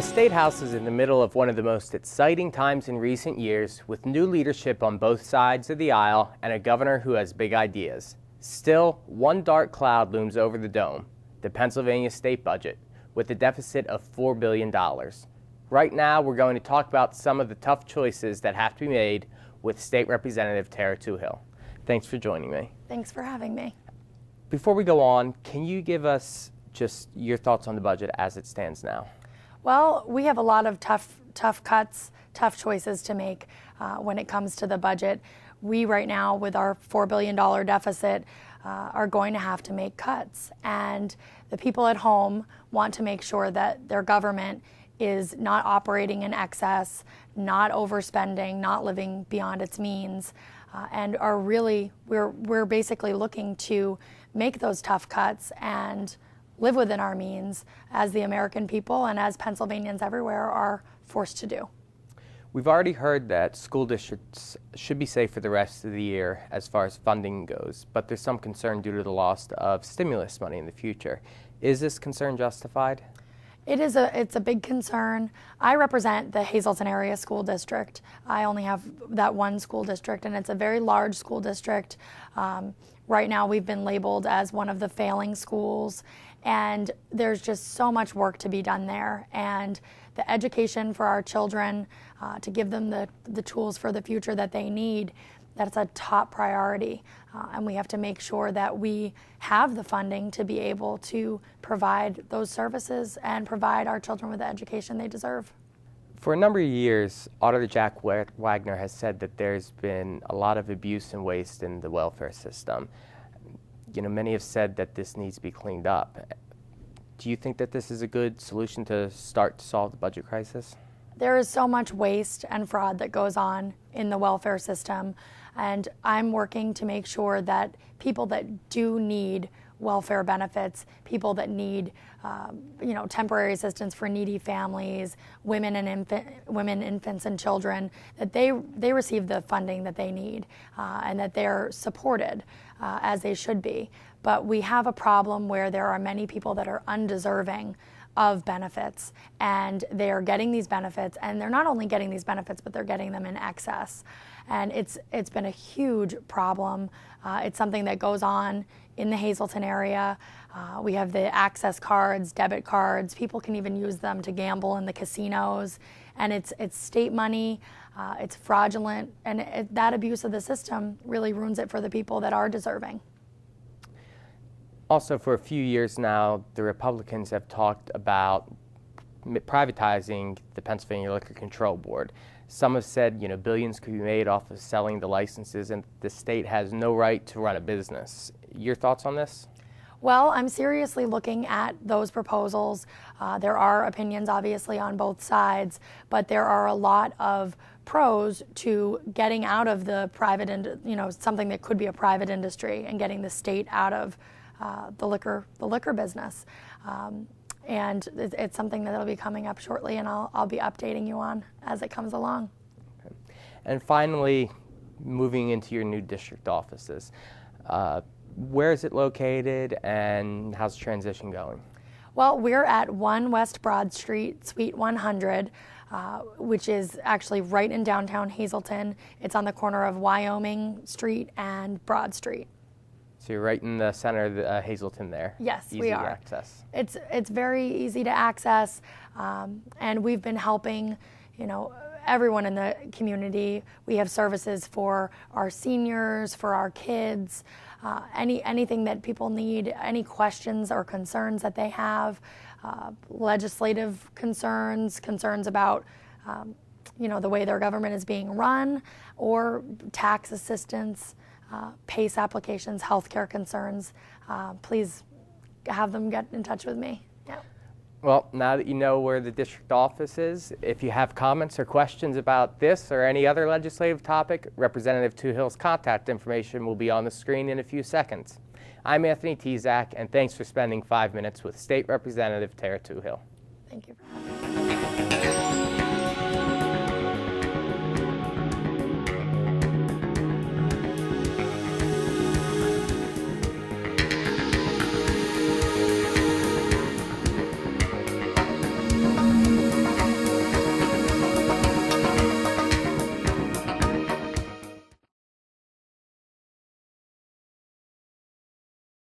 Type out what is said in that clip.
The State House is in the middle of one of the most exciting times in recent years, with new leadership on both sides of the aisle and a governor who has big ideas. Still, one dark cloud looms over the dome: the Pennsylvania state budget, with a deficit of $4 billion. Right now, we're going to talk about some of the tough choices that have to be made with State Representative Tarah Toohil. Thanks for joining me. Thanks for having me. Before we go on, can you give us just your thoughts on the budget as it stands now? Well, we have a lot of tough cuts, tough choices to make when it comes to the budget. We right now, with our $4 billion deficit, are going to have to make cuts. And the people at home want to make sure that their government is not operating in excess, not overspending, not living beyond its means, and are really, we're basically looking to make those tough cuts and live within our means, as the American people and as Pennsylvanians everywhere are forced to do. We've already heard that school districts should be safe for the rest of the year as far as funding goes, but there's some concern due to the loss of stimulus money in the future. Is this concern justified? It's a big concern. I represent the Hazleton area school district. I only have that one school district, and it's a very large school district. Right now we've been labeled as one of the failing schools, and there's just so much work to be done there. And the education for our children, to give them the tools for the future that they need, that's a top priority. And we have to make sure that we have the funding to be able to provide those services and provide our children with the education they deserve. For a number of years, Auditor Jack Wagner has said that there's been a lot of abuse and waste in the welfare system. You know, many have said that this needs to be cleaned up. Do you think that this is a good solution to start to solve the budget crisis? There is so much waste and fraud that goes on in the welfare system, and I'm working to make sure that people that do need welfare benefits, people that need temporary assistance for needy families, women, infants, and children, that they receive the funding that they need, and that they're supported as they should be. But we have a problem where there are many people that are undeserving of benefits, and they are getting these benefits, and they're not only getting these benefits, but they're getting them in excess. And it's been a huge problem. It's something that goes on in the Hazleton area. We have the access cards, debit cards. People can even use them to gamble in the casinos, and it's state money. It's fraudulent, and that abuse of the system really ruins it for the people that are deserving. Also, for a few years now, the Republicans have talked about privatizing the Pennsylvania Liquor Control Board. Some have said, billions could be made off of selling the licenses, and the state has no right to run a business. Your thoughts on this? Well, I'm seriously looking at those proposals. There are opinions, obviously, on both sides, but there are a lot of pros to getting out of the private, something that could be a private industry, and getting the state out of the liquor business. And it's something that'll be coming up shortly, and I'll be updating you on as it comes along. Okay. And finally, moving into your new district offices, where is it located, and how's the transition going? Well, we're at 1 West Broad Street, Suite 100, which is actually right in downtown Hazleton. It's on the corner of Wyoming Street and Broad Street. So you're right in the center of the, Hazleton there. Yes, easy we are. To access. It's very easy to access, and we've been helping, everyone in the community. We have services for our seniors, for our kids, anything that people need, any questions or concerns that they have, legislative concerns about the way their government is being run, or tax assistance, PACE applications, healthcare concerns. Please have them get in touch with me. Yeah. Well, now that you know where the district office is, if you have comments or questions about this or any other legislative topic, Representative Toohil's contact information will be on the screen in a few seconds. I'm Anthony Tezak, and thanks for spending 5 minutes with State Representative Tarah Toohil. Thank you for having me.